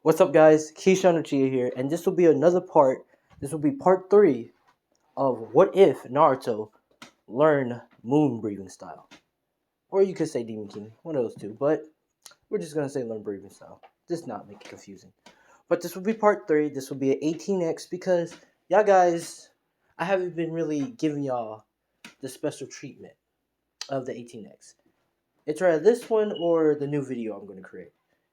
What's up, guys? Keyshawn here, and this will be another part. This will be part 3 of What If Naruto Learned Moon Breathing Style. Or you could say Demon King, one of those two, but we're just gonna say Learn Breathing Style. Just not make it confusing. But this will be part 3. This will be an 18x because y'all guys, I haven't been really giving y'all the special treatment of the 18x. It's either this one or the new video I'm gonna create.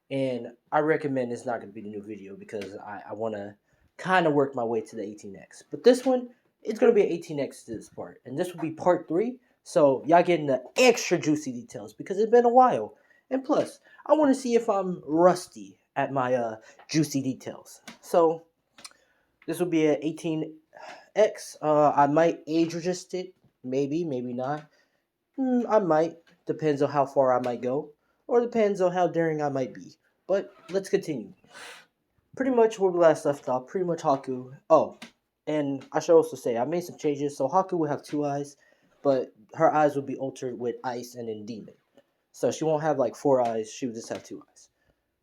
And I recommend it's not going to be the new video because I want to kind of work my way to the 18x. But this one, it's going to be an 18x to this part. And this will be part 3. So y'all getting the extra juicy details because it's been a while. And plus, I want to see if I'm rusty at my juicy details. So this will be an 18x. I might age resist it. Maybe, maybe not. I might. Depends on how far I might go. Or depends on how daring I might be. But let's continue. Pretty much where we last left off, pretty much Haku. Oh, and I should also say, I made some changes. So Haku will have 2 eyes, but her eyes will be altered with ice and then demon. So she won't have like 4 eyes, she will just have 2 eyes.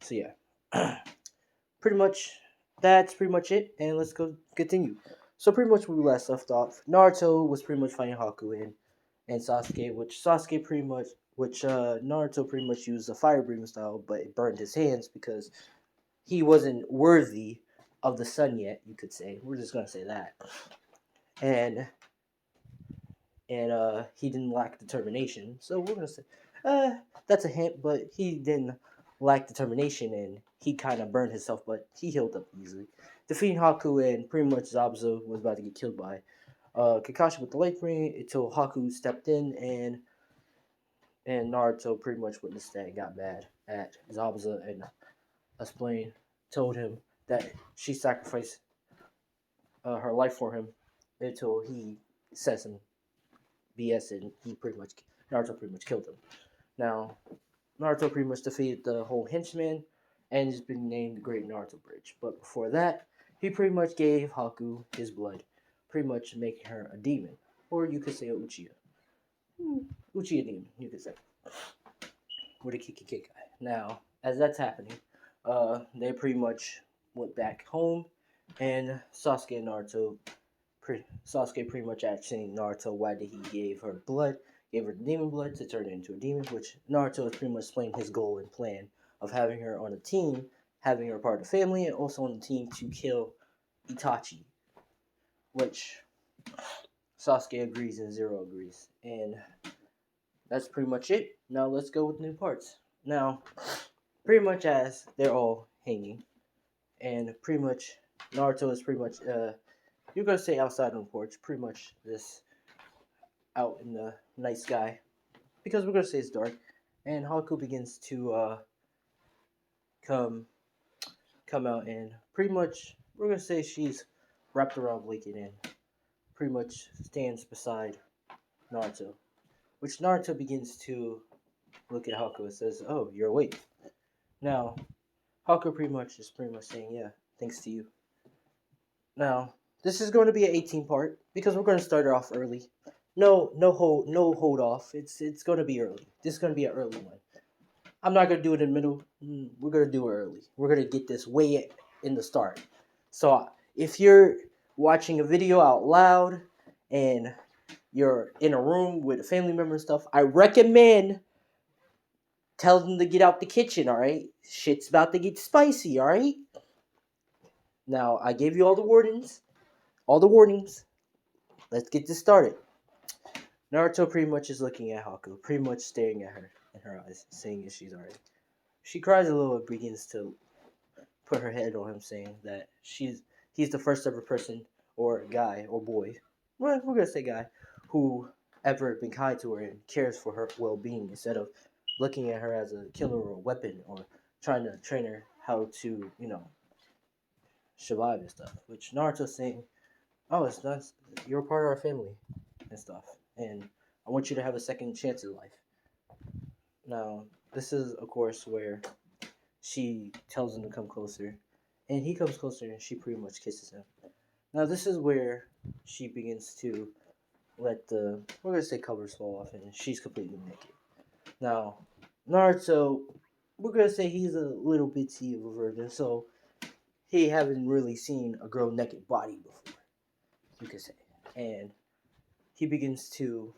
So yeah. Pretty much, that's pretty much it. And let's go continue. So pretty much where we last left off, Naruto was pretty much fighting Haku and Sasuke, which Naruto pretty much used a fire breathing style, but it burned his hands because he wasn't worthy of the sun yet. You could say we're just gonna say that, and he didn't lack determination. So we're gonna say that's a hint, but he didn't lack determination, and he kind of burned himself, but he healed up easily, defeating Haku, and pretty much Zabza was about to get killed by Kakashi with the light ring until Haku stepped in and Naruto pretty much witnessed that and got mad at Zabza and explained, told him that she sacrificed her life for him until he said some BS and Naruto pretty much killed him. Now, Naruto pretty much defeated the whole henchman and has been named the Great Naruto Bridge. But before that, he pretty much gave Haku his blood, pretty much making her a demon. Or you could say a Uchiha. Uchiha demon, you could say. With a Kiki guy. Now, as that's happening, they pretty much went back home, and Sasuke and Naruto, Sasuke pretty much asking Naruto why did he gave her blood, gave her demon blood to turn her into a demon, which Naruto is pretty much explaining his goal and plan of having her on a team, having her part of the family, and also on the team to kill Itachi, which Sasuke agrees and Zero agrees, and that's pretty much it. Now let's go with new parts. Now, pretty much as they're all hanging, and pretty much Naruto is pretty much you're gonna say outside on the porch, pretty much this out in the night sky, because we're gonna say it's dark, and Haku begins to come out, and pretty much we're gonna say she's wrapped around blanket and pretty much stands beside Naruto, which Naruto begins to look at Haku and says, "Oh, you're awake." Now, Haku pretty much is saying, "Yeah, thanks to you." Now, this is going to be an 18 part because we're going to start it off early. No hold off. It's going to be early. This is going to be an early one. I'm not going to do it in the middle. We're going to do it early. We're going to get this way in the start. So if you're watching a video out loud and you're in a room with a family member and stuff, I recommend tell them to get out the kitchen, all right? Shit's about to get spicy, all right? Now, I gave you all the warnings. All the warnings. Let's get this started. Naruto pretty much is looking at Haku, pretty much staring at her in her eyes, saying if she's alright. She cries a little and begins to put her head on him, saying that he's the first ever person or guy or boy, well, we're gonna say guy, who ever been kind to her and cares for her well-being instead of looking at her as a killer or a weapon or trying to train her how to, survive and stuff. Which Naruto's saying, "Oh, it's not. You're a part of our family and stuff, and I want you to have a second chance in life." Now, this is of course where she tells him to come closer, and he comes closer, and she pretty much kisses him. Now, this is where she begins to let we're gonna say covers fall off, and she's completely naked. Now, Naruto, we're gonna say he's a little bitsy of a virgin, so he haven't really seen a girl naked body before, you could say. And he begins to,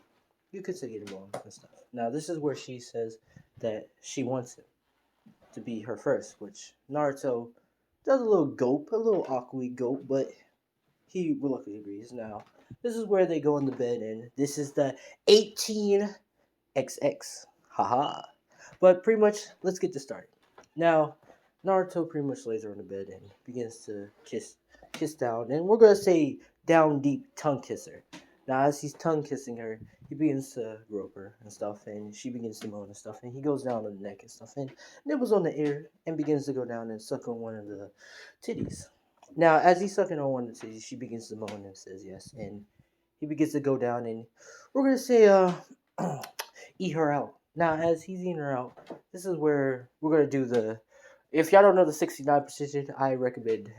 you could say, get involved and stuff. Now, this is where she says that she wants him to be her first, which Naruto does a little gulp, a little awkward gulp, but he reluctantly agrees. Now, this is where they go on the bed, and this is the 18XX. Haha. But pretty much, let's get this started. Now, Naruto pretty much lays her on the bed and begins to kiss down, and we're gonna say down deep tongue kiss her. Now, as he's tongue kissing her, he begins to grope her and stuff, and she begins to moan and stuff, and he goes down on the neck and stuff, and nibbles on the ear and begins to go down and suck on one of the titties. Now, as he's sucking on one of the titties, she begins to moan and says yes, and he begins to go down, and we're gonna say eat her out. Now, as he's eating her out, this is where we're gonna do the. If y'all don't know the 69 precision, I recommend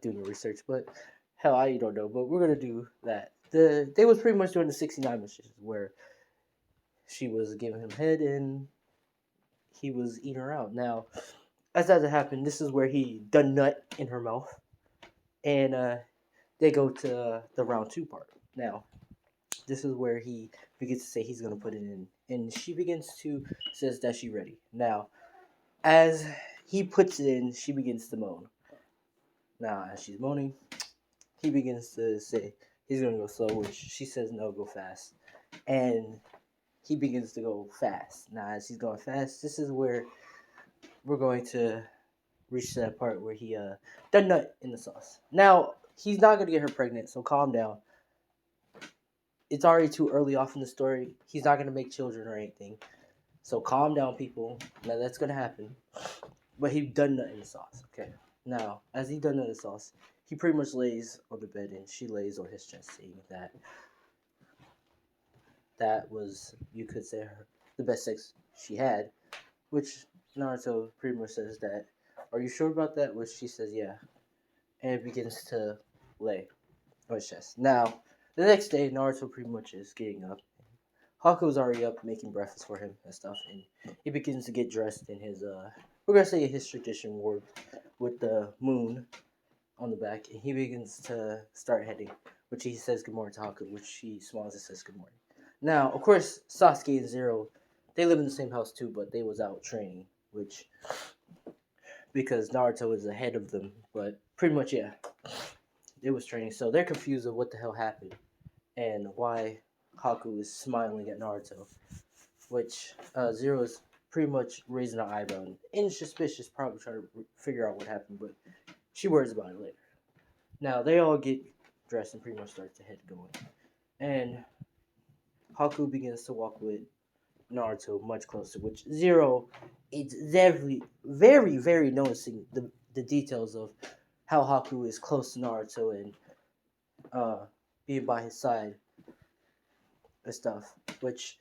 doing your research. But hell, I don't know. But we're gonna do that. They was pretty much doing the 69 precision where she was giving him head and he was eating her out. Now, as that happened, this is where he done nut in her mouth, and they go to the round two part. Now, this is where he begins to say he's gonna put it in, and she begins to says that she's ready. Now, as he puts it in, she begins to moan. Now, as she's moaning, he begins to say he's gonna go slow, which she says no, go fast, and he begins to go fast. Now, as he's going fast, this is where we're going to reach that part where he done nut in the sauce. Now, he's not gonna get her pregnant, so calm down. It's already too early off in the story. He's not gonna make children or anything. So calm down, people. Now that's gonna happen. But he done nut in the sauce. Okay. Now, as he done nut in the sauce, he pretty much lays on the bed and she lays on his chest, saying that was, you could say, the best sex she had. Which Naruto pretty much says that, are you sure about that? Which she says, yeah. And begins to lay on his chest. Now, the next day, Naruto pretty much is getting up. Haku's already up making breakfast for him and stuff, and he begins to get dressed in his we're gonna say his tradition robe with the moon on the back, and he begins to start heading, which he says good morning to Haku, which she smiles and says good morning. Now, of course, Sasuke and Zero, they live in the same house too, but they was out training, which because Naruto is ahead of them, but pretty much yeah, they was training, so they're confused of what the hell happened and why Haku is smiling at Naruto, which Zero is pretty much raising an eyebrow and suspicious, probably trying to figure out what happened, but she worries about it later. Now, they all get dressed and pretty much start to head going. And Haku begins to walk with Naruto much closer, which Zero is very, very, very noticing the details of how Haku is close to Naruto and being by his side and stuff, which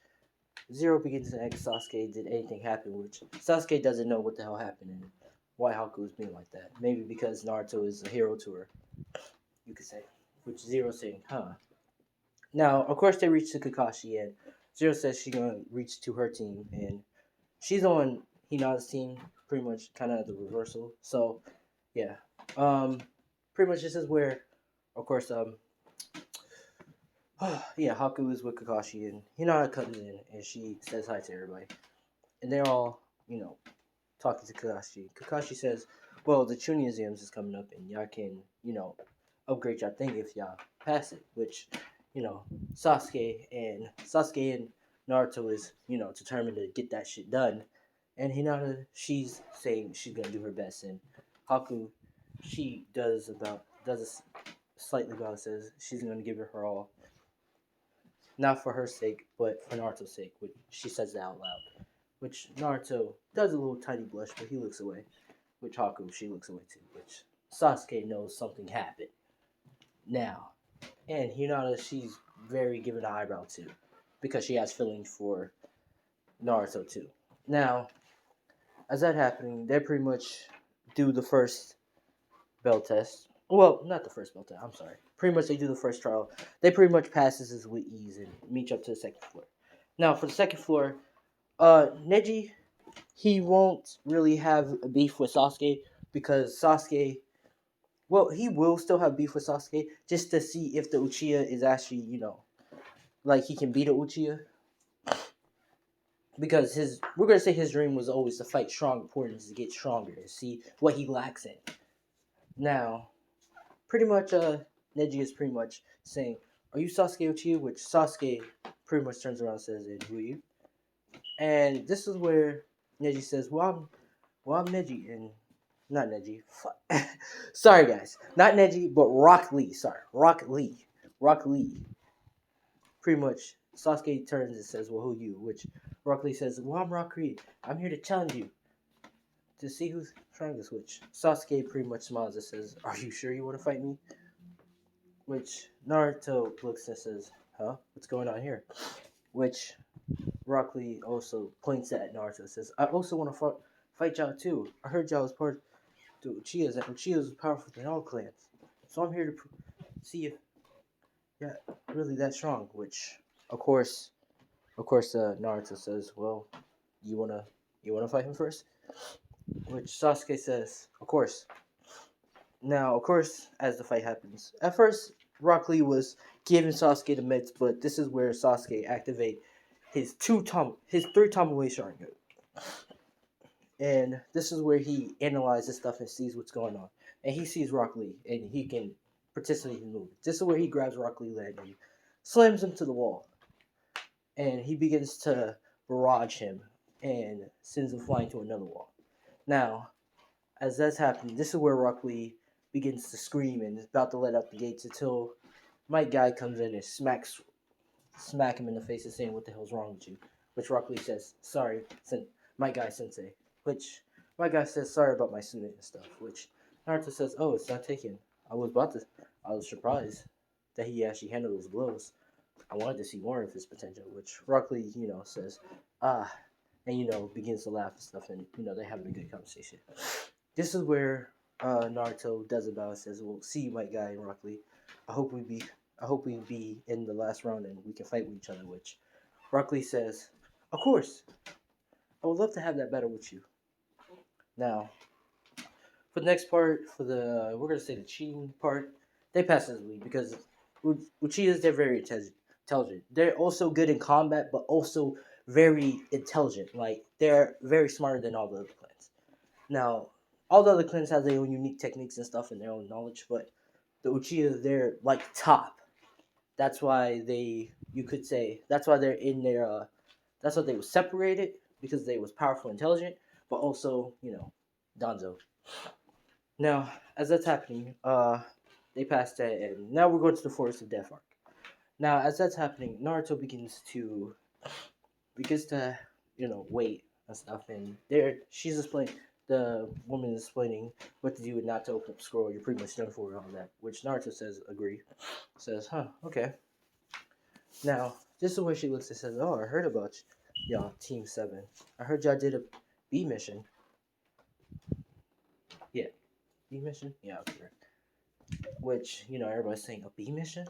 Zero begins to ask Sasuke did anything happen, which Sasuke doesn't know what the hell happened and why Haku is being like that. Maybe because Naruto is a hero to her, you could say. Which Zero's saying, huh. Now, of course, they reach to Kakashi, and Zero says she's gonna reach to her team, and she's on Hinata's team, pretty much kind of the reversal. So, yeah. Pretty much this is where, of course, yeah, Haku is with Kakashi, and Hinata comes in, and she says hi to everybody. And they're all, talking to Kakashi. Kakashi says, well, the Chunin Museums is coming up, and y'all can, upgrade y'all thing if y'all pass it. Which, Sasuke and Naruto is, determined to get that shit done. And Hinata, she's saying she's gonna do her best, and Haku, she does slightly about it, says she's gonna give it her all. Not for her sake, but for Naruto's sake. Which she says that out loud. Which Naruto does a little tiny blush, but he looks away. Which Haku, she looks away too. Which Sasuke knows something happened. Now, and Hinata, she's very given an eyebrow too, because she has feelings for Naruto too. Now, as that happening, they pretty much do the first bell test. Well, not the first bell test. I'm sorry. Pretty much they do the first trial. They pretty much passes this with ease and meet up to the second floor. Now, for the second floor, Neji, he won't really have a beef with Sasuke because Sasuke Well, he will still have beef with Sasuke just to see if the Uchiha is actually, like he can beat a Uchiha. Because we're gonna say his dream was always to fight strong opponents to get stronger and see what he lacks in. Now, pretty much, Neji is pretty much saying, "Are you Sasuke Uchiha?" Which Sasuke pretty much turns around and says, "And who are you?" And this is where Neji says, "Well, I'm Neji," and not Neji. Sorry, guys, not Neji, but Rock Lee. Sorry, Rock Lee. Rock Lee. Pretty much, Sasuke turns and says, "Well, who are you?" Which Rock Lee says, "Well, I'm Rock Lee. I'm here to challenge you to see who's strongest." Which Sasuke pretty much smiles and says, "Are you sure you want to fight me?" Which Naruto looks and says, "Huh? What's going on here?" Which Rock Lee also points at Naruto and says, "I also want to fight y'all too. I heard y'all was part of the Uchihas, and Uchihas is powerful than all clans. So I'm here to see if yeah, really that strong." Which, of course, Naruto says, "Well, you wanna fight him first?" Which Sasuke says, "Of course." Now, of course, as the fight happens, at first Rock Lee was giving Sasuke the mitts, but this is where Sasuke activate his three Tomoe Sharingan, and this is where he analyzes stuff and sees what's going on, and he sees Rock Lee, and he can participate in the movement. This is where he grabs Rock Lee leg and slams him to the wall, and he begins to barrage him and sends him flying to another wall. Now, as that's happening, this is where Rock Lee begins to scream and is about to let out the gates until Mike Guy comes in and smack him in the face and saying, "What the hell's wrong with you?" Which Rock Lee says, "Sorry, Mike Guy Sensei." Which Mike Guy says, "Sorry about my student and stuff." Which Naruto says, "Oh, it's not taken. I was about to. I was surprised that he actually handled those blows. I wanted to see more of his potential." Which Rock Lee, says, "Ah," and begins to laugh and stuff, and they're having a good conversation. This is where Naruto does about and says, "Well, see you, Mike Guy and Rock Lee. I hope we be in the last round and we can fight with each other." Which Rock Lee says, "Of course, I would love to have that battle with you." Now, for the next part, for the we're gonna say the cheating part, they pass this lead because Uchihas, they're very intelligent. They're also good in combat, but also very intelligent. Like they're very smarter than all the other clans. Now, all the other clans have their own unique techniques and stuff and their own knowledge, but the Uchiha, they're like top. That's why you could say, that's why they're in their, that's why they were separated because they was powerful, intelligent, but also, Danzo. Now, as that's happening, they passed that, and now we're going to the Forest of Death arc. Now, as that's happening, Naruto begins to wait and stuff, and she's explaining, the woman is explaining what to do and not to open up scroll. You're pretty much done for and all that. Which Naruto says agree. Says, "Huh, okay." Now, this is where she looks and says, "Oh, I heard about y'all, Team 7. I heard y'all did a B mission." Yeah, B mission? Yeah, okay. Which, everybody's saying, "A B mission?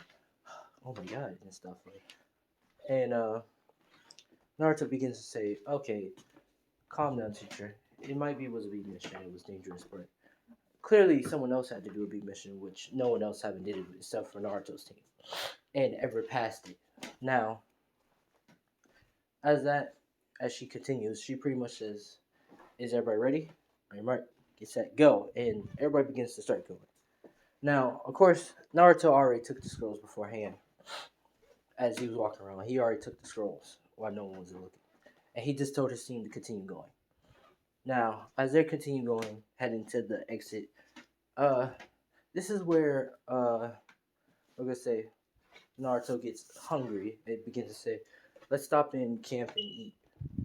Oh my god," and stuff. And Naruto begins to say, "Okay, calm down, teacher. It might be was a B mission. It was dangerous, but clearly someone else had to do a B mission, which no one else haven't did it except for Naruto's team, and ever passed it." Now, as she continues, she pretty much says, "Is everybody ready? Are you right? Get set, go!" And everybody begins to start going. Now, of course, Naruto already took the scrolls beforehand. As he was walking around, he already took the scrolls while no one was looking, and he just told his team to continue going. Now, as they continue going, heading to the exit, uh, this is where we're gonna say Naruto gets hungry. It begins to say, "Let's stop in camp and eat,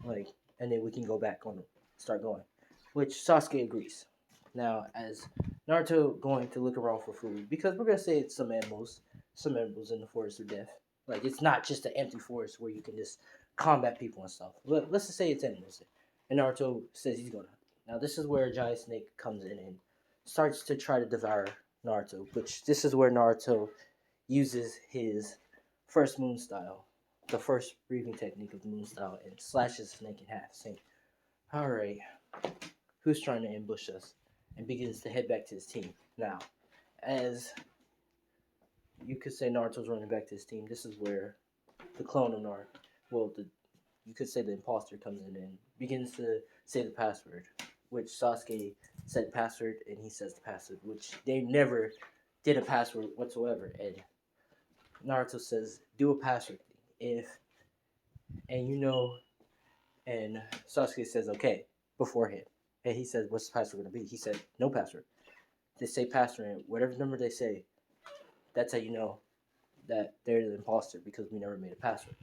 like, and then we can go back on, start going." Which Sasuke agrees. Now, as Naruto going to look around for food, because we're gonna say it's some animals in the forest of death. Like it's not just an empty forest where you can just combat people and stuff. Let's just say it's animals. And Naruto says he's gonna. Now, this is where a giant snake comes in and starts to try to devour Naruto. Which this is where Naruto uses his first moon style, the first breathing technique of the moon style, and slashes the snake in half, saying, "Alright, who's trying to ambush us?" And begins to head back to his team. Now, as you could say Naruto's running back to his team, this is where the clone of Naruto, well, you could say the imposter comes in and begins to say the password, which Sasuke said the password, and he says the password, which they never did a password whatsoever. And Naruto says, "Do a password thing, if," and and Sasuke says, "Okay," beforehand, and he says, "What's the password gonna be?" He said, "No password. They say password, and whatever number they say, that's how you know that they're the imposter because we never made a password."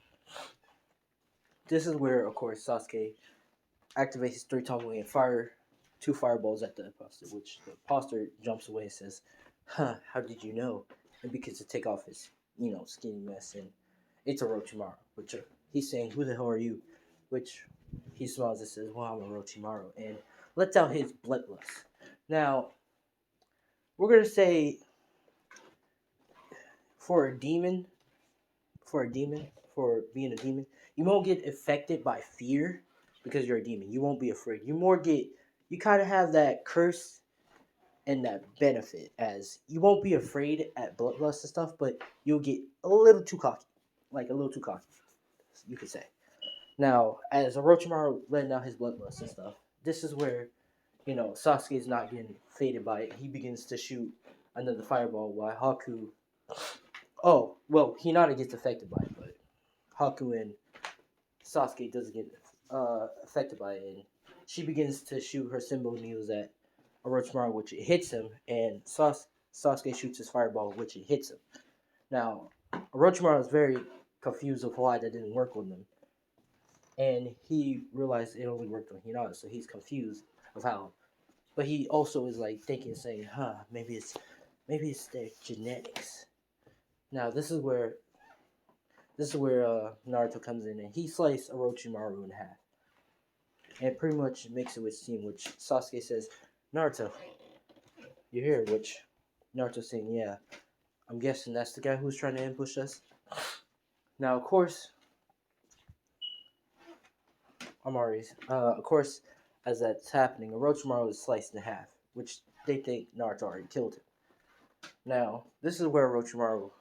This is where, of course, Sasuke activates his three tumbling and fire two fireballs at the imposter, which the imposter jumps away and says, "Huh, how did you know?" And begins to take off his, skinny mess, and it's Orochimaru, which he's saying, "Who the hell are you?" Which he smiles and says, "Well, I'm Orochimaru," and lets out his bloodlust. Now, we're gonna say for a demon, for being a demon, you won't get affected by fear because you're a demon. You won't be afraid. You kind of have that curse and that benefit, as you won't be afraid at bloodlust and stuff, but you'll get a little too cocky, like a little too cocky, you could say. Now, as Orochimaru letting out his bloodlust and stuff, this is where Sasuke is not getting faded by it. He begins to shoot another fireball while Haku. Oh well, Hinata gets affected by it, but Haku and Sasuke doesn't get affected by it, and she begins to shoot her symbol needles at Orochimaru, which it hits him, and Sasuke shoots his fireball, which it hits him. Now, Orochimaru is very confused of why that didn't work on them, and he realized it only worked on Hinata, so he's confused of how. But he also is like thinking, saying, "Huh, maybe it's their genetics." Now, this is where Naruto comes in, and he slices Orochimaru in half, and pretty much makes it with steam. Which Sasuke says, "Naruto, you're here." Which Naruto's saying, "Yeah, I'm guessing that's the guy who's trying to ambush us." Now, of course, of course, as that's happening, Orochimaru is sliced in half, which they think Naruto already killed him. Now, this is where Orochimaru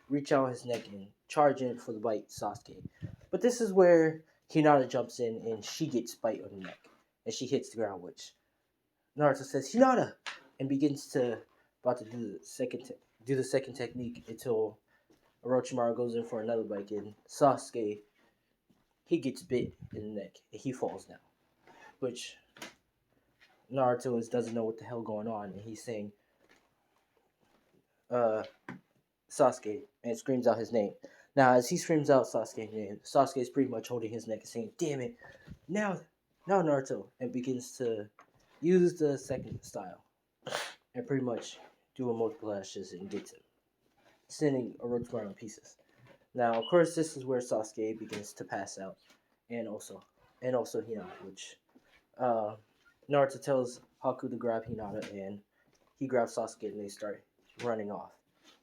reach out his neck and charge in for the bite Sasuke. But this is where Hinata jumps in and she gets bite on the neck, and she hits the ground, which Naruto says, "Hinata," and begins to about to do the second technique until Orochimaru goes in for another bite, and Sasuke, he gets bit in the neck and he falls down, which Naruto doesn't know what the hell going on, and he's saying, uh, Sasuke, and screams out his name. Now, as he screams out Sasuke's name, Sasuke is pretty much holding his neck and saying, "Damn it, now, now Naruto," and begins to use the second style and pretty much do a multiple lashes and gets him, sending Orochimaru in pieces. Now, of course, this is where Sasuke begins to pass out, and also Hinata, which uh, Naruto tells Haku to grab Hinata, and he grabs Sasuke, and they start running off.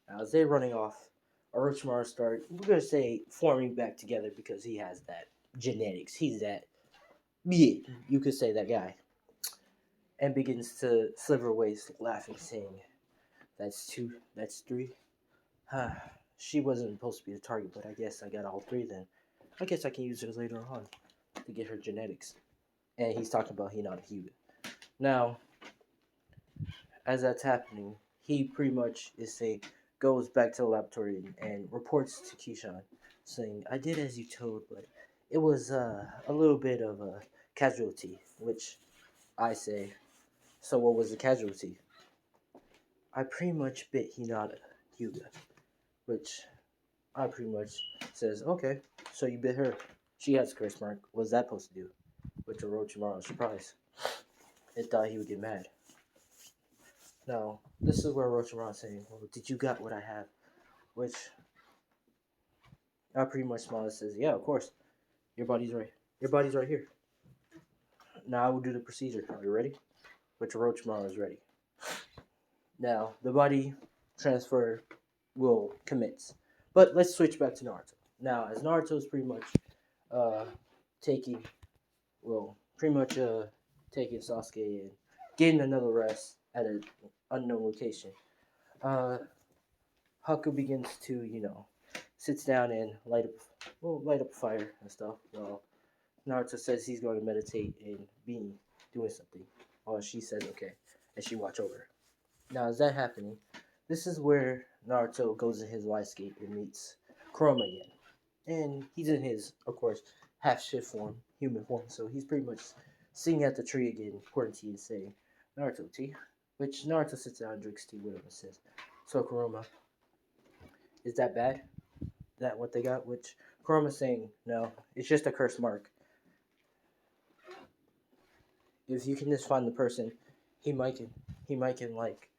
Now, as they're running off, Orochimaru we're going to say, forming back together because he has that genetics. He's that, yeah, you could say that guy. And begins to sliver away, laughing, saying, "That's two, that's three. She wasn't supposed to be the target, but I guess I got all three then. I guess I can use her later on to get her genetics." And he's talking about Hinata Hyuga. Now, as that's happening, he pretty much goes back to the laboratory and reports to Kishan, saying, "I did as you told, but it was a little bit of a casualty." Which I say, "So what was the casualty?" "I pretty much bit Hinata Hyuga," which I pretty much says, "Okay, so you bit her. She has a curse mark. What's that supposed to do?" Which Orochimaru was surprised and thought he would get mad. Now, this is where Orochimaru is saying, "Well, did you got what I have?" Which I pretty much smile and says, "Yeah, of course. Your body's right. Your body's right here. Now I will do the procedure. Are you ready?" Which Orochimaru is ready. Now, the body transfer will commence. But let's switch back to Naruto. Now, as Naruto is pretty much uh, taking, well, pretty much taking Sasuke and getting another rest, at an unknown location. Uh, Haku begins to, sits down and light up a fire and stuff. Well, Naruto says he's going to meditate and be doing something. Well, she says okay, and she watch over. Now, as that happening, this is where Naruto goes in his light skate and meets Kurama again. And he's in his, of course, half shift form, human form. So he's pretty much sitting at the tree again, pouring tea and saying, Naruto tea. Which Naruto sits down and drinks tea with him and says, so Kurama, is that bad? That what they got? Which Kurama's saying, no, it's just a curse mark. If you can just find the person, he might can like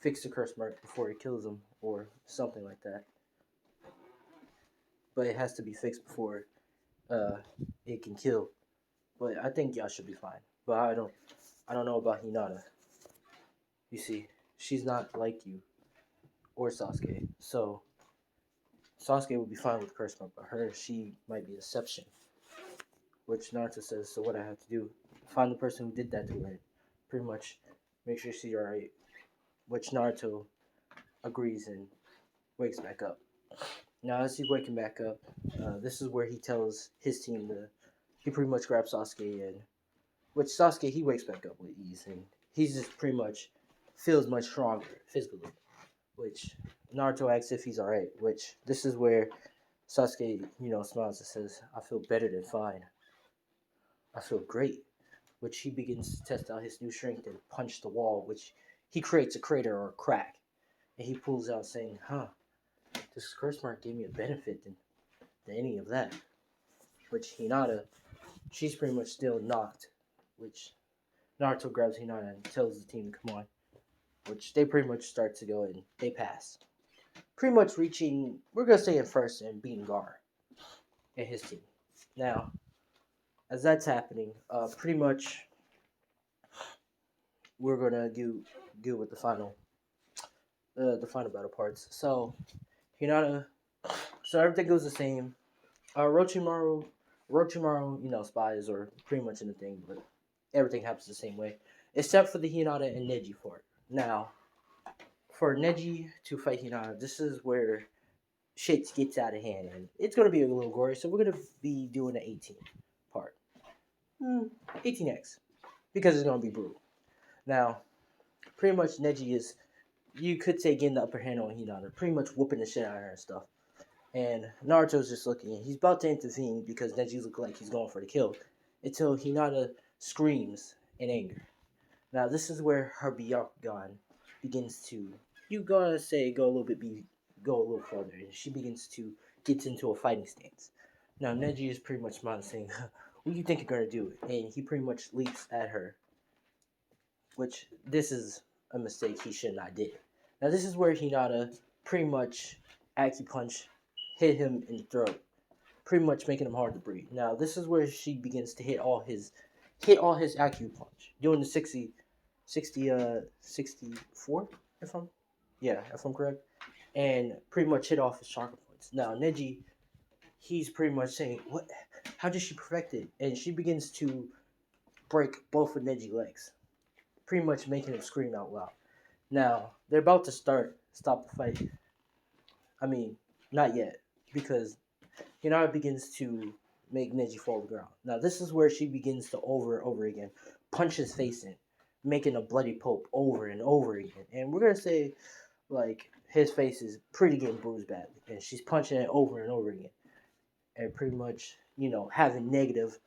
fix the curse mark before he kills him or something like that. But it has to be fixed before uh it can kill. But I think y'all should be fine. But I don't know about Hinata. You see, she's not like you or Sasuke. So Sasuke would be fine with curse mark, but she might be an exception. Which Naruto says, so what I have to do, find the person who did that to her. Pretty much make sure she's alright. Which Naruto agrees and wakes back up. Now, as he's waking back up, this is where he tells his team to. He pretty much grabs Sasuke, and which Sasuke he wakes back up with ease, and he's just pretty much feels much stronger physically. Which Naruto asks if he's alright. Which this is where Sasuke, smiles and says, "I feel better than fine. I feel great." Which he begins to test out his new strength and punch the wall, which he creates a crater or a crack, and he pulls out saying, "Huh, this curse mark gave me a benefit than any of that." Which Hinata, she's pretty much still knocked. Which Naruto grabs Hinata and tells the team to come on. Which they pretty much start to go and they pass. Pretty much reaching, we're going to say in first and beating Gar and his team. Now, as that's happening, pretty much we're going to deal with the final battle parts. So, Hinata, so everything goes the same. Orochimaru, spies are pretty much in the thing, but everything happens the same way, except for the Hinata and Neji part. Now, for Neji to fight Hinata, this is where shit gets out of hand, and it's gonna be a little gory. So we're gonna be doing the 18 part, 18x, because it's gonna be brutal. Now, pretty much Neji is, you could say, getting the upper hand on Hinata, pretty much whooping the shit out of her and stuff. And Naruto's just looking. He's about to intervene because Neji looks like he's going for the kill, until Hinata screams in anger. Now this is where her Byakugan begins to, you gonna say, go a little further, and she begins to get into a fighting stance. Now Neji is pretty much smiling, saying, "What do you think you're gonna do?" And he pretty much leaps at her, which this is a mistake he should not did. Now this is where Hinata pretty much acupunch hit him in the throat, pretty much making him hard to breathe. Now this is where she begins to hit all his acupunch, doing the 64, if I'm correct, and pretty much hit off his chakra points. Now Neji, he's pretty much saying, "What? How did she perfect it?" And she begins to break both of Neji's legs, pretty much making him scream out loud. Now they're about to stop the fight. I mean, not yet, because Hinata begins to make Neji fall to the ground. Now this is where she begins to over and over again punch his face in, making a bloody pulp over and over again. And we're gonna say, like, his face is pretty getting bruised badly, and she's punching it over and over again, and pretty much, having negative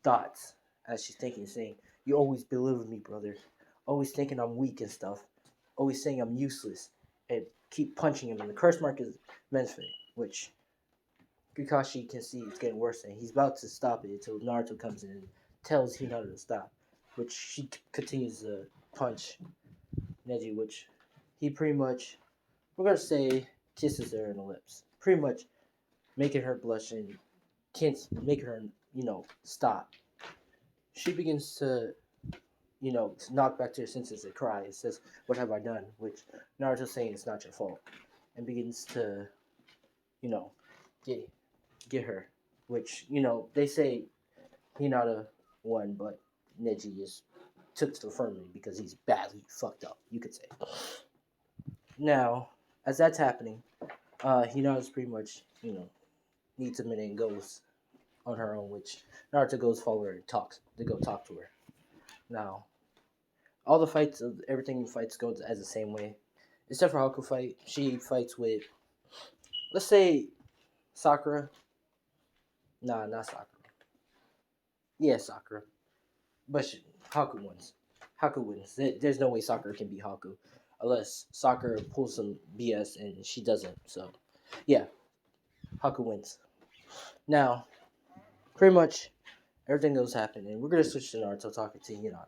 thoughts as she's thinking, saying, "You always belittle me, brother. Always thinking I'm weak and stuff. Always saying I'm useless." And keep punching him. And the curse mark is men's fate, which Kakashi can see it's getting worse, and he's about to stop it until Naruto comes in and tells Hinata to stop, which she continues to punch Neji, which he pretty much, we're gonna say, kisses her in the lips, pretty much making her blush and can't make her, stop. She begins to, knock back to her senses and cry and says, "What have I done?" Which Naruto's saying it's not your fault, and begins to, you know, get get her, which they say Hinata won, but Neji is took to the infirmary because he's badly fucked up, you could say. Now, as that's happening, Hinata's pretty much, needs a minute and goes on her own, which Naruto goes follow her and talks to go talk to her. Now, all the fights of everything fights goes as the same way, except for Haku fight. She fights with, let's say, Sakura. Nah, not Sakura. Yeah, Sakura. But Haku wins. Haku wins. There's no way Sakura can beat Haku unless Sakura pulls some BS and she doesn't. So, yeah, Haku wins. Now, pretty much everything that was happening. We're gonna switch to Naruto talking to Hinata.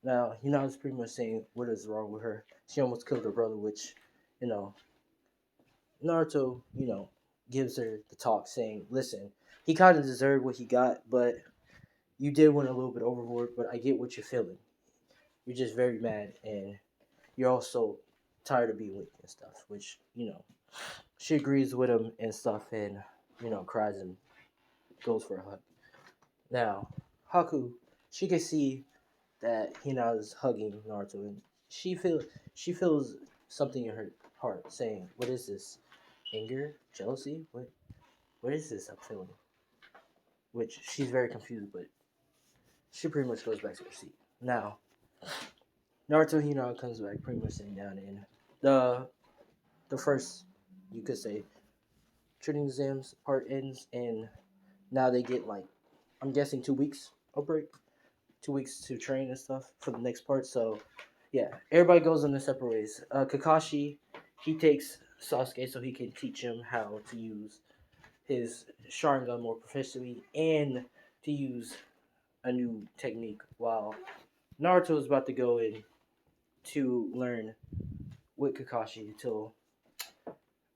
Now, Hinata's pretty much saying what is wrong with her. She almost killed her brother, which, you know, Naruto, gives her the talk saying, listen, he kind of deserved what he got, but you did went a little bit overboard, but I get what you're feeling. You're just very mad, and you're also tired of being weak and stuff, which, she agrees with him and stuff and, cries and goes for a hug. Now, Haku, she can see that Hinata's hugging Naruto, and she feels something in her heart saying, "What is this? Anger? Jealousy? What is this I'm feeling?" Which she's very confused, but she pretty much goes back to her seat. Now, Naruto Hinata comes back, pretty much sitting down, and the first, you could say, training exams part ends, and now they get like, I'm guessing 2 weeks of break, 2 weeks to train and stuff for the next part. So yeah, everybody goes in their separate ways. Kakashi, he takes Sasuke so he can teach him how to use his Sharingan more proficiently and to use a new technique. While Naruto is about to go in to learn with Kakashi until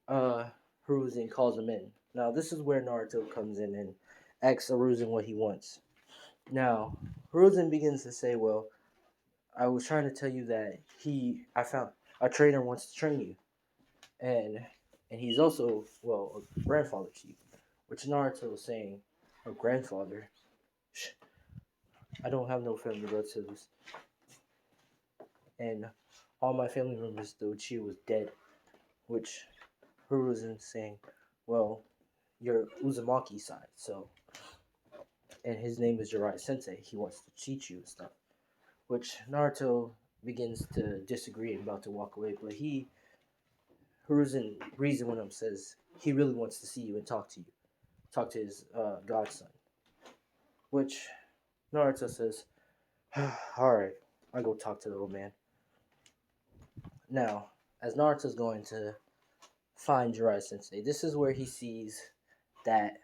uh, Hiruzen calls him in. Now this is where Naruto comes in and asks Hiruzen what he wants. Now Hiruzen begins to say, "Well, I was trying to tell you that I found a trainer wants to train you, and he's also a grandfather to you," which Naruto was saying, "A grandfather? I don't have no family relatives, and all my family members though Uchiha was dead," which Hiruzen saying, "Well, you're Uzumaki side, so, and his name is Jiraiya Sensei. He wants to teach you and stuff," which Naruto begins to disagree and about to walk away, but Hiruzen reason with him says he really wants to see you and talk to his godson, which Naruto says, "Alright, I'll go talk to the old man." Now, as Naruto's going to find Jiraiya Sensei, this is where he sees that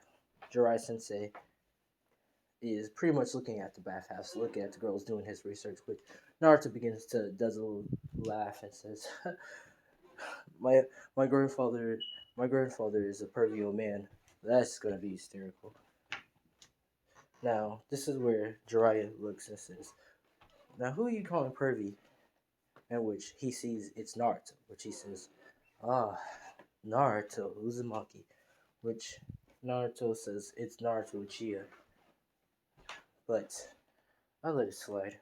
Jiraiya Sensei is pretty much looking at the bathhouse, looking at the girls doing his research, which Naruto does a little laugh and says, my my grandfather is a pervy old man. That's gonna be hysterical. Now, this is where Jiraiya looks and says, "Now, who are you calling pervy?" In which he sees it's Naruto, which he says, "Ah, Naruto Uzumaki," which Naruto says it's Naruto Uchiha, but I let it slide.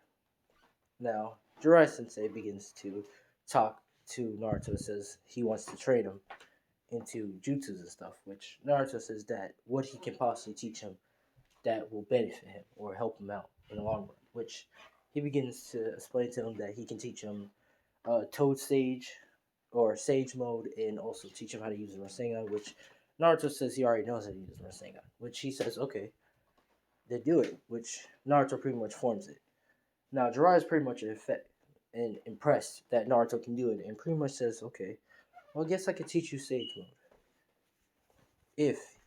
Now, Jiraiya Sensei begins to talk to Naruto and says he wants to train him into jutsus and stuff, which Naruto says that what he can possibly teach him that will benefit him or help him out in the long run, which he begins to explain to him that he can teach him Toad Stage or Sage Mode and also teach him how to use the Rasengan, which Naruto says he already knows how to use the Rasengan, which he says, okay, they do it, which Naruto pretty much forms it. Now, Jiraiya is pretty much and impressed that Naruto can do it and pretty much says, okay, well, I guess I could teach you Sage Mode if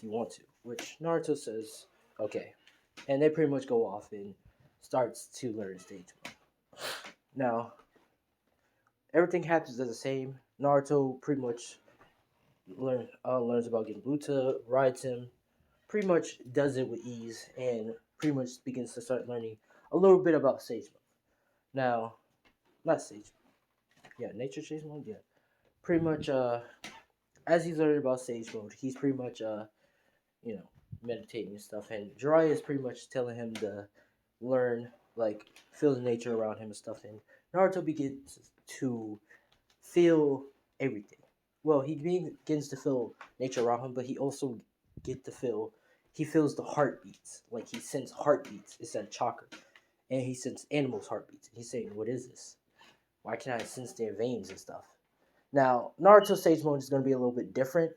you want to, which Naruto says, okay. And they pretty much go off and starts to learn Sage Mode. Now, everything happens as the same. Naruto pretty much learns about Genbuta, rides him, pretty much does it with ease, and pretty much begins to start learning a little bit about Sage Mode. Now, not Sage, yeah, Nature Sage Mode, yeah. Pretty much, as he's learning about Sage Mode, he's pretty much, meditating and stuff, and Jiraiya is pretty much telling him to learn like feel the nature around him and stuff. And Naruto begins to feel everything. Well, he begins to feel nature around him, but he also get to feel. He feels the heartbeats, like he senses heartbeats instead of chakra, and he senses animals' heartbeats. He's saying, "What is this? Why can't I sense their veins and stuff?" Now, Naruto Sage Mode is going to be a little bit different.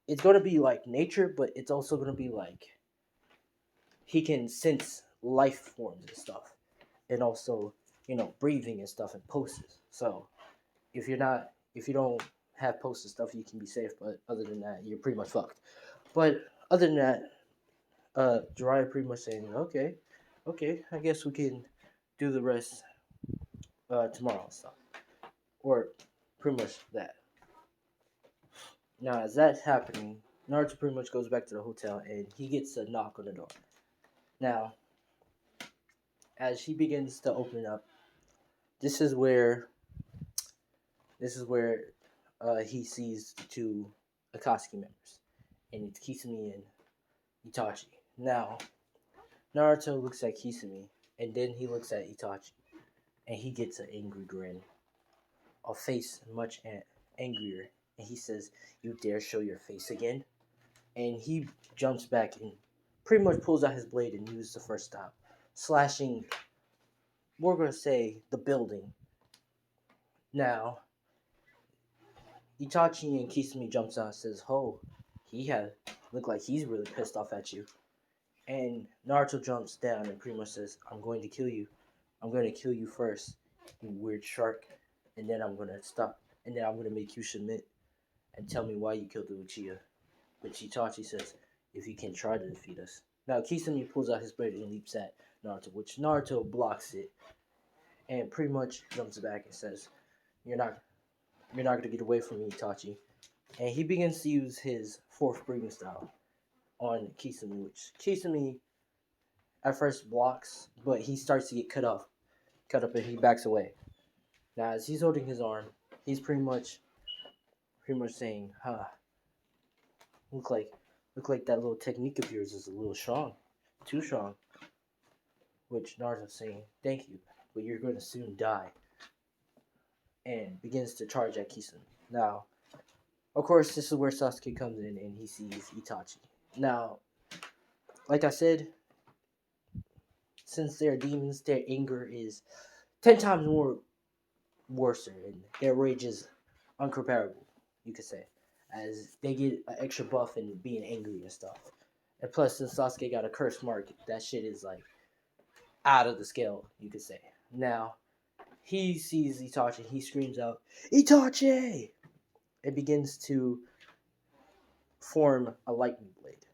It's going to be like nature, but it's also going to be like he can sense life forms and stuff, and also breathing and stuff and pulses. So if you don't have posts and stuff, you can be safe. But other than that, you're pretty much fucked. But other than that, Jiraiya pretty much saying, okay, I guess we can do the rest tomorrow and stuff, or pretty much that. Now, as that's happening, Naruto pretty much goes back to the hotel and he gets a knock on the door. Now, as he begins to open it up, this is where he sees the two Akatsuki members, and it's Kisame and Itachi. Now, Naruto looks at Kisame, and then he looks at Itachi, and he gets an angry grin, a face much angrier, and he says, "You dare show your face again?" And he jumps back and pretty much pulls out his blade and uses the first stop, slashing, we're going to say, the building. Now, Itachi and Kisame jumps out and says, "Oh, he had look like he's really pissed off at you." And Naruto jumps down and pretty much says, "I'm going to kill you. I'm going to kill you first, you weird shark. And then I'm going to stop. And then I'm going to make you submit and tell me why you killed the Uchiha." Which Itachi says, "If you can try to defeat us." Now, Kisame pulls out his blade and leaps at Naruto, which Naruto blocks it and pretty much jumps back and says, You're not going to get away from me, Itachi." And he begins to use his fourth breathing style on Kisame, which Kisame at first blocks, but he starts to get cut up, and he backs away. Now, as he's holding his arm, he's pretty much saying, look like that little technique of yours is a little strong, too strong." Which Naruto's saying, "Thank you, but you're going to soon die," and begins to charge at Kisame. Now, of course, this is where Sasuke comes in and he sees Itachi. Now, like I said, since they're demons, their anger is 10 times more worse, and their rage is uncomparable, you could say, as they get an extra buff in being angry and stuff. And plus, since Sasuke got a curse mark, that shit is like out of the scale, you could say. Now, he sees Itachi, he screams out, "Itachi!" It begins to form a lightning blade.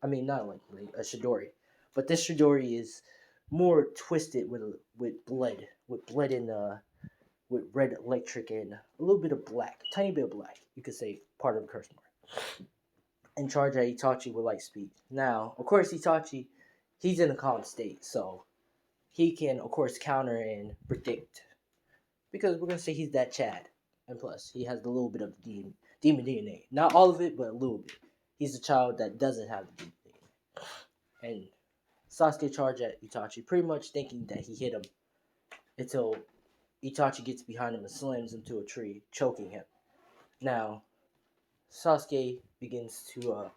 I mean, not a lightning blade, a Chidori. But this Chidori is more twisted with blood and with red electric and a little bit of black, tiny bit of black. You could say part of the curse mark. And charge at Itachi with light speed. Now, of course, Itachi, he's in a calm state, so he can, of course, counter and predict. Because we're going to say he's that Chad. And plus, he has a little bit of demon DNA. Not all of it, but a little bit. He's a child that doesn't have the demon DNA. And Sasuke charged at Itachi, pretty much thinking that he hit him until Itachi gets behind him and slams him to a tree, choking him. Now, Sasuke begins to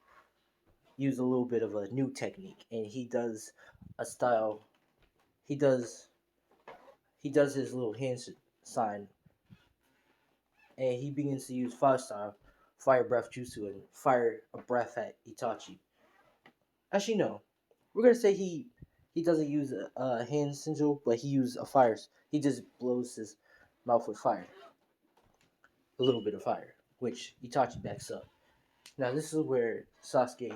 use a little bit of a new technique, and he does a style. He does his little hand sign, and he begins to use five style, fire breath jutsu, and fire a breath at Itachi. Actually, no, we're gonna say he doesn't use a hand sigil, but he uses a fire. He just blows his mouth with fire, a little bit of fire, which Itachi backs up. Now this is where Sasuke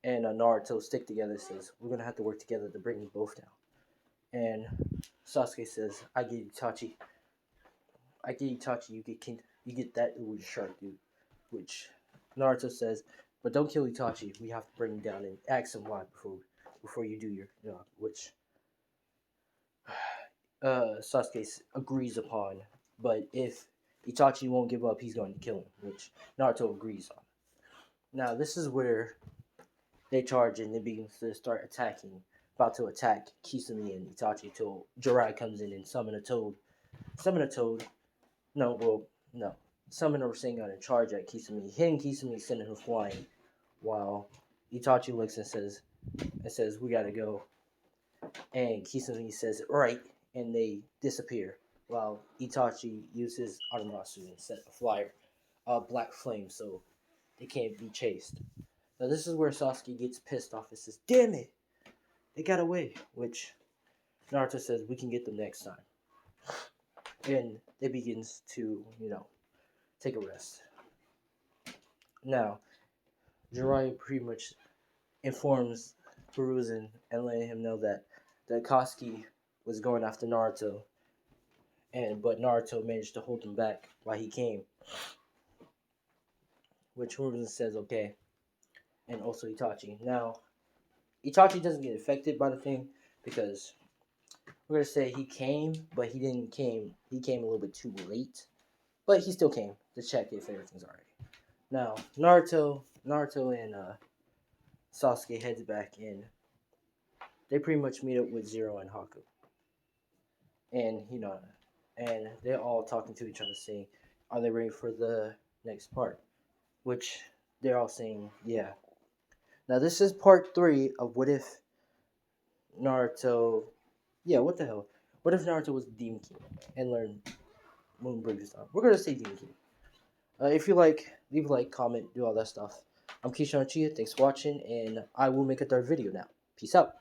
and Naruto stick together. Says, "We're gonna have to work together to bring you both down." And Sasuke says, I get Itachi, you get that little shark dude." Which Naruto says, "But don't kill Itachi. We have to bring him down and ask him why before you do your job." Which Sasuke agrees upon. But if Itachi won't give up, he's going to kill him. Which Naruto agrees on. Now this is where they charge and they begin to start attacking about to attack Kisame and Itachi till Jiraiya comes in and summon a toad. Summon a toad. No, well, no. Summon a Rasengan and charge at Kisame, hitting Kisame, sending her flying, while Itachi looks and says, "We gotta go." And Kisame says, "Right," and they disappear. While Itachi uses Aramasu and set a flyer, a black flame, so they can't be chased. Now this is where Sasuke gets pissed off and says, "Damn it, they got away." Which Naruto says, "We can get them next time." And they begins to, take a rest. Now, Jiraiya pretty much informs Hiruzen and letting him know that the Akatsuki was going after Naruto, but Naruto managed to hold him back while he came. Which Hiruzen says okay, and also Itachi. Now, Itachi doesn't get affected by the thing because we're gonna say he came, but he didn't came. He came a little bit too late, but he still came to check if everything's alright. Now, Naruto and Sasuke heads back in. They pretty much meet up with Zero and Haku, and Hinata, and they're all talking to each other, saying, "Are they ready for the next part?" Which they're all saying, "Yeah." Now this is part 3 of what if Naruto. Yeah, what the hell? What if Naruto was Demon King and learned Moonbreaker style? We're gonna say Demon King. If you like, leave a like, comment, do all that stuff. I'm Keishan Chia. Thanks for watching, and I will make a third video now. Peace out.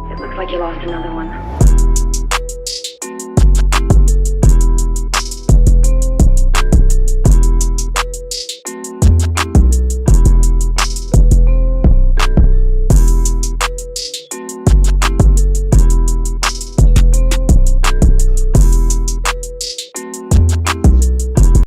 It looks like you lost another one.